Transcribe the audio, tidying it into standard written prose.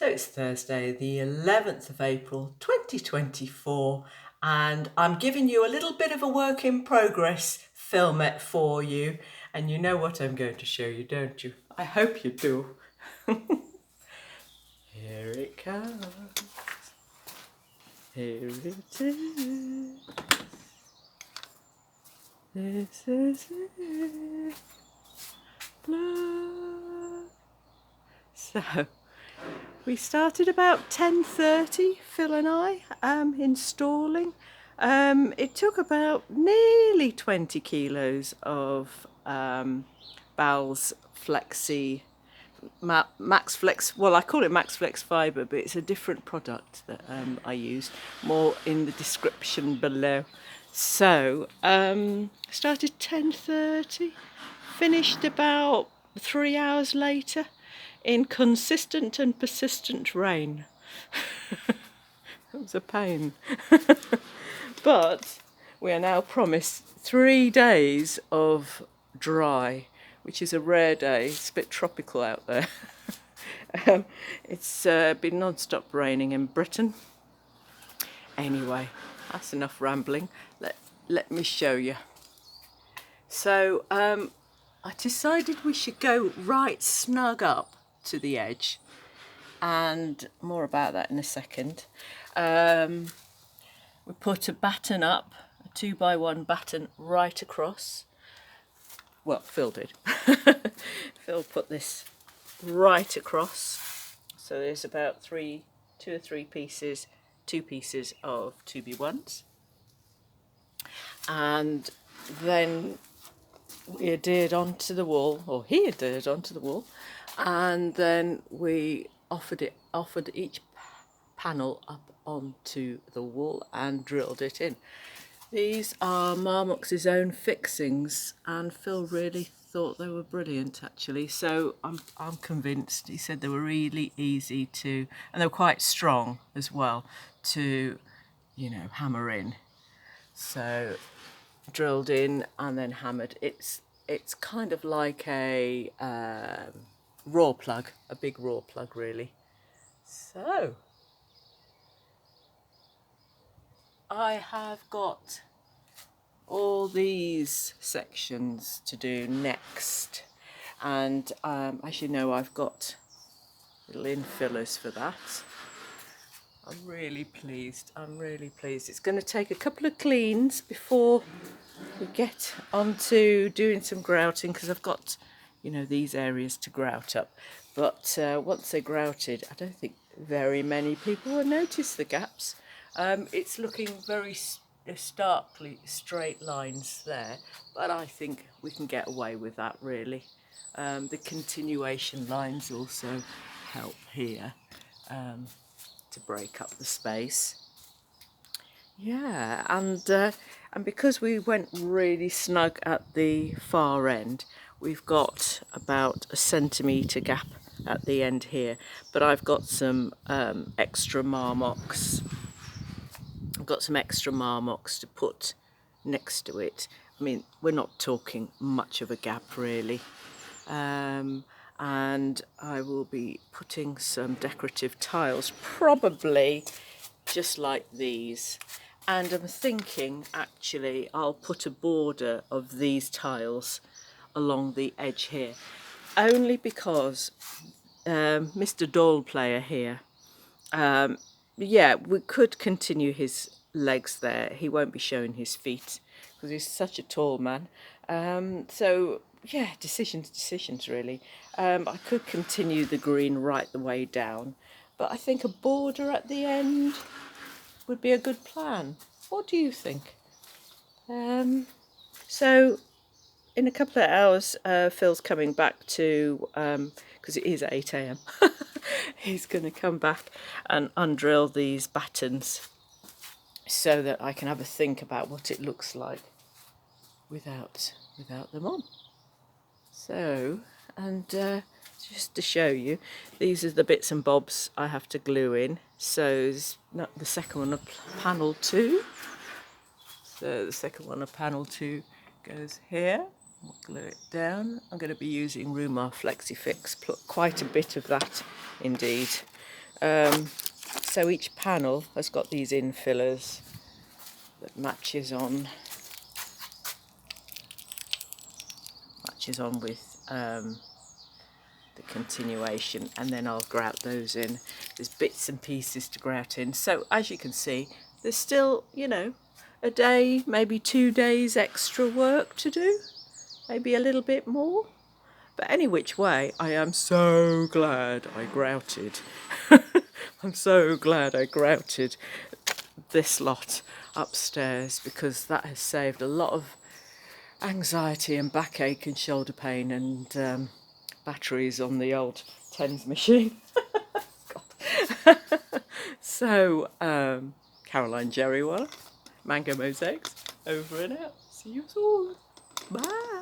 So it's Thursday, the 11th of April 2024, and I'm giving you a little bit of a work in progress filmette for you. And you know what I'm going to show you, don't you? I hope you do. Here it comes. Here it is. This is it. Blah. So we started about 10:30, Phil and I, installing. It took about nearly 20 kilos of BAL's Flexi Max Flex. Well, I call it Max Flex Fibre, but it's a different product that I use. More in the description below. So started 10:30, finished about 3 hours later in consistent and persistent rain. It was a pain. But we are now promised 3 days of dry, which is a rare day. It's a bit tropical out there. It's been non-stop raining in Britain. Anyway, that's enough rambling. Let me show you. So I decided we should go right snug up to the edge, and more about that in a second. We put a batten up, a 2x1 batten right across. Well, Phil did. Phil put this right across, so there's about two or three pieces, 2 pieces of 2B1s, and then we adhered onto the wall, or he adhered onto the wall, and then we offered each panel up onto the wall and drilled it in. These are Marmox's own fixings, and Phil really thought they were brilliant actually, so I'm convinced. He said they were really easy to, and they were quite strong as well to, you know, hammer in. So drilled in and then hammered. It's kind of like a raw plug, a big raw plug really. So I have got all these sections to do next, and as you know, I've got little infillers for that. I'm really pleased. It's going to take a couple of cleans before we get onto doing some grouting, because I've got, you know, these areas to grout up. But once they're grouted, I don't think very many people will notice the gaps. It's looking very starkly straight lines there, but I think we can get away with that really. The continuation lines also help here to break up the space. Yeah, and because we went really snug at the far end, we've got about a centimetre gap at the end here, but I've got some extra Marmox. I've got some extra Marmox to put next to it. I mean, we're not talking much of a gap really. And I will be putting some decorative tiles, probably just like these. And I'm thinking actually I'll put a border of these tiles along the edge here, only because Mr. Doll player here, yeah, we could continue his legs there. He won't be showing his feet because he's such a tall man. So yeah, decisions really. I could continue the green right the way down, but I think a border at the end would be a good plan. What do you think? So in a couple of hours, Phil's coming back to, because it is 8 AM, he's going to come back and undrill these battens so that I can have a think about what it looks like without them on. So, and just to show you, these are the bits and bobs I have to glue in. So not the second one of panel 2. So the second one of panel 2 goes here. We'll glue it down. I'm going to be using BAL Flexi Fix, quite a bit of that indeed. So each panel has got these infillers that matches on with the continuation, and then I'll grout those in. There's bits and pieces to grout in, so as you can see there's still, you know, a day, maybe 2 days extra work to do, maybe a little bit more. But any which way, I am so glad I grouted. I'm so glad I grouted this lot upstairs, because that has saved a lot of anxiety and backache and shoulder pain and batteries on the old tens machine. So, Caroline Jerrywaller, Mango Mosaics, over and out. See you soon. Bye.